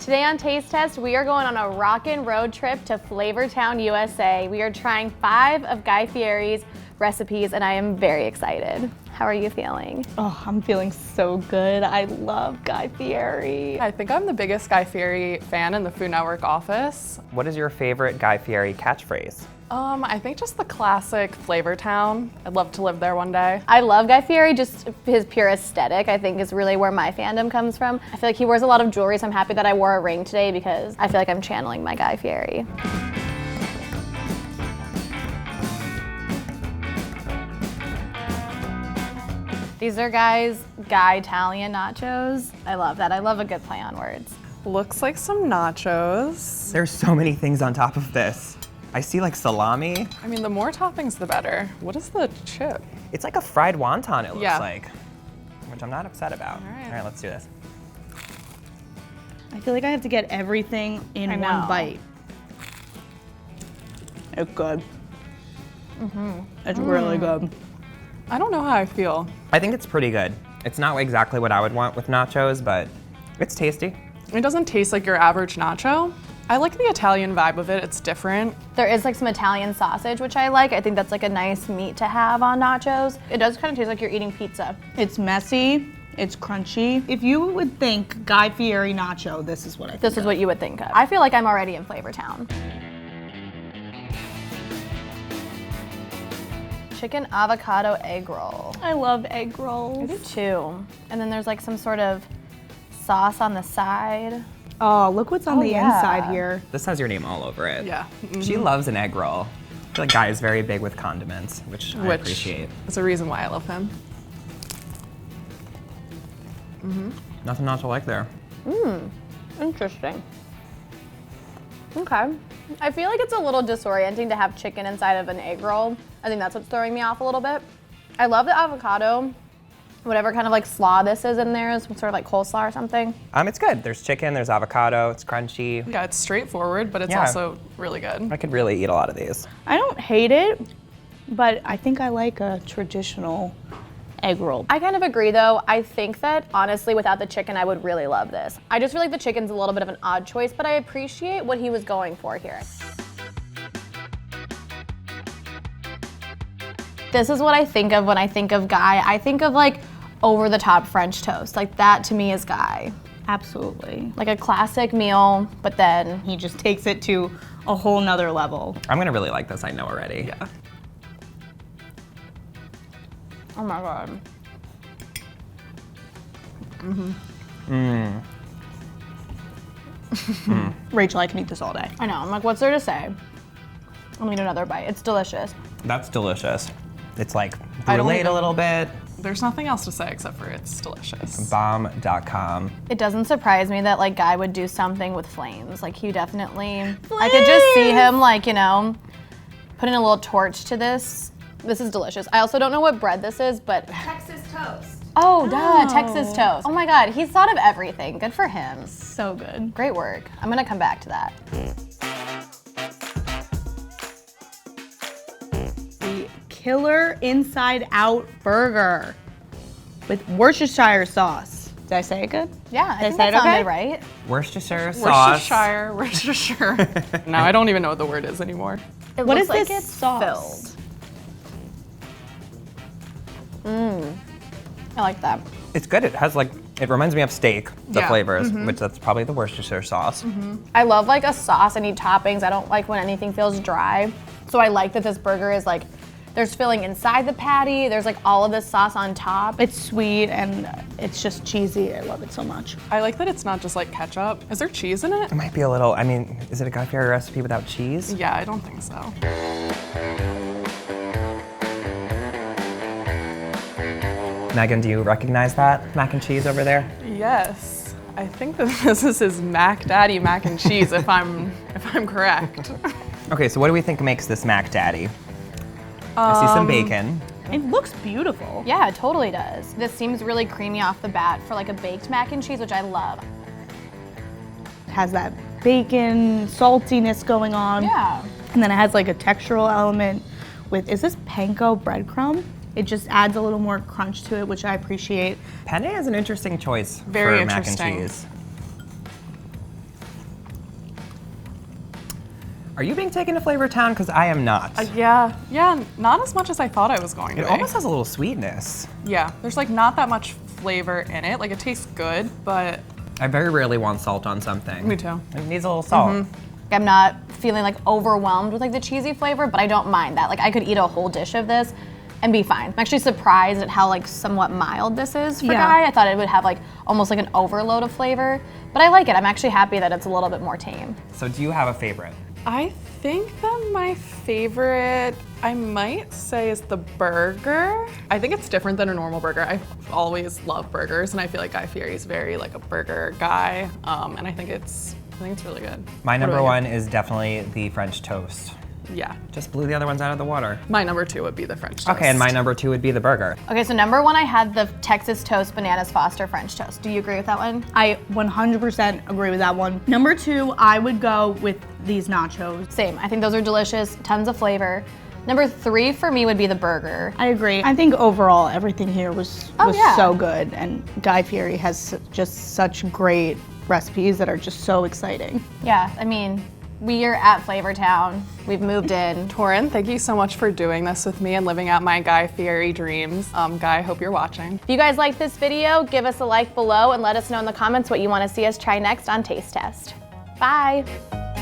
Today on Taste Test, we are going on a rockin' road trip to Flavortown, USA. We are trying 5 of Guy Fieri's recipes, and I am very excited. How are you feeling? Oh, I'm feeling so good. I love Guy Fieri. I think I'm the biggest Guy Fieri fan in the Food Network office. What is your favorite Guy Fieri catchphrase? I think just the classic Flavortown. I'd love to live there one day. I love Guy Fieri, just his pure aesthetic, I think is really where my fandom comes from. I feel like he wears a lot of jewelry, so I'm happy that I wore a ring today because I feel like I'm channeling my Guy Fieri. These are Guy-talian Nachos. I love that. I love a good play on words. Looks like some nachos. There's so many things on top of this. I see like salami. I mean, the more toppings, the better. What is the chip? It's like a fried wonton, it looks Yeah. like, which I'm not upset about. All All right, let's do this. I feel like I have to get everything in I one know. bite. It's good. It's really good. I don't know how I feel. I think it's pretty good. It's not exactly what I would want with nachos, but it's tasty. It doesn't taste like your average nacho. I like the Italian vibe of it. It's different. There is like some Italian sausage, which I like. I think that's like a nice meat to have on nachos. It does kind of taste like you're eating pizza. It's messy. It's crunchy. If you would think Guy Fieri nacho, this is what I think. This is what you would think of. I feel like I'm already in Flavortown. Chicken avocado egg roll. I love egg I rolls. do too. And then there's like some sort of sauce on the side. Oh, look what's on Oh, the yeah. inside here. This has your name all over it. Yeah. She loves an egg roll. I feel like Guy is very big with condiments, which I appreciate. is a reason why I love him. Nothing not to like there. Interesting. Okay. I feel like it's a little disorienting to have chicken inside of an egg roll. I think that's what's throwing me off a little bit. I love the avocado. Whatever kind of like slaw this is in there is sort of like coleslaw or something. It's good. There's chicken, there's avocado, it's crunchy. Yeah, it's straightforward, but it's Yeah. also really good. I could really eat a lot of these. I don't hate it, but I think I like a traditional egg roll. I kind of agree though. I think that honestly without the chicken I would really love this. I just feel like the chicken's a little bit of an odd choice, but I appreciate what he was going for here. This is what I think of when I think of Guy. I think of like over the top French toast. Like that to me is Guy. Absolutely. Like a classic meal, but then He just takes it to a whole nother level. I'm gonna really like this, I know already. Yeah. oh my God. Rachel, I can eat this all day. I know, I'm like, what's there to say? I'll need another bite. It's delicious. That's delicious. It's like I don't bruleed a even- little bit. There's nothing else to say except for it's delicious. Bomb.com. It doesn't surprise me that like Guy would do something with flames. Like he definitely, I could just see him like, you know, putting a little torch to this. This is delicious. I also don't know what bread this is, but Texas toast. oh, duh, Texas toast. Oh my God, he's thought of everything. Good for him. So good. Great work. I'm gonna come back to that. The Killer Inside Out Burger with Worcestershire sauce. Did I say it good? Yeah, I Did I think say that it okay? sounded right. Worcestershire sauce. Worcestershire. No, I don't even know what the word is anymore. It What looks is like this it's sauce? filled. I like that. It's good. It has like, it reminds me of steak, the Yeah. flavors, which that's probably the Worcestershire sauce. I love like a sauce. I need toppings. I don't like when anything feels dry. So I like that this burger is like, there's filling inside the patty. There's like all of this sauce on top. It's sweet and it's just cheesy. I love it so much. I like that it's not just like ketchup. Is there cheese in it? It might be a little, I mean, is it a Guy Fieri recipe without cheese? Yeah, I don't think so. Megan, do you recognize that mac and cheese over there? Yes. I think that this is his Mac Daddy mac and cheese if I'm correct. Okay, so what do we think makes this Mac Daddy? I see some bacon. It looks beautiful. Yeah, it totally does. This seems really creamy off the bat for like a baked mac and cheese, which I love. It has that bacon saltiness going on. Yeah. And then it has like a textural element with, is this panko breadcrumb? It just adds a little more crunch to it, which I appreciate. Penne is an interesting choice Very for mac and interesting. cheese. Are you being taken to Flavortown? Because I am not. Yeah, not as much as I thought I was going to It be. almost has a little sweetness. Yeah, there's like not that much flavor in it. Like it tastes good, but I very rarely want salt on something. me too. It needs a little salt. I'm not feeling like overwhelmed with like the cheesy flavor, but I don't mind that. Like I could eat a whole dish of this and be fine. I'm actually surprised at how like somewhat mild this is for Yeah. Guy. I thought it would have like almost like an overload of flavor, but I like it. I'm actually happy that it's a little bit more tame. So do you have a favorite? I think that my favorite, I might say, is the burger. I think it's different than a normal burger. I always love burgers, and I feel like Guy Fieri is very like a burger guy, and I think it's really good. My What number about you? one is definitely the French toast. Yeah, Just blew the other ones out of the water. my number 2 would be the French toast. Okay, and my number 2 would be the burger. Okay, so number 1, I had the Texas Toast Bananas Foster French Toast. Do you agree with that one? I 100% agree with that one. Number 2, I would go with these nachos. Same. I think those are delicious, tons of flavor. Number 3 for me would be the burger. I agree. I think overall everything here was yeah. so good, and Guy Fieri has just such great recipes that are just so exciting. Yeah, I mean, we are at Flavortown. We've moved in. Torin, thank you so much for doing this with me and living out my Guy Fieri dreams. Guy, I hope you're watching. If you guys like this video, give us a like below and let us know in the comments what you want to see us try next on Taste Test. Bye.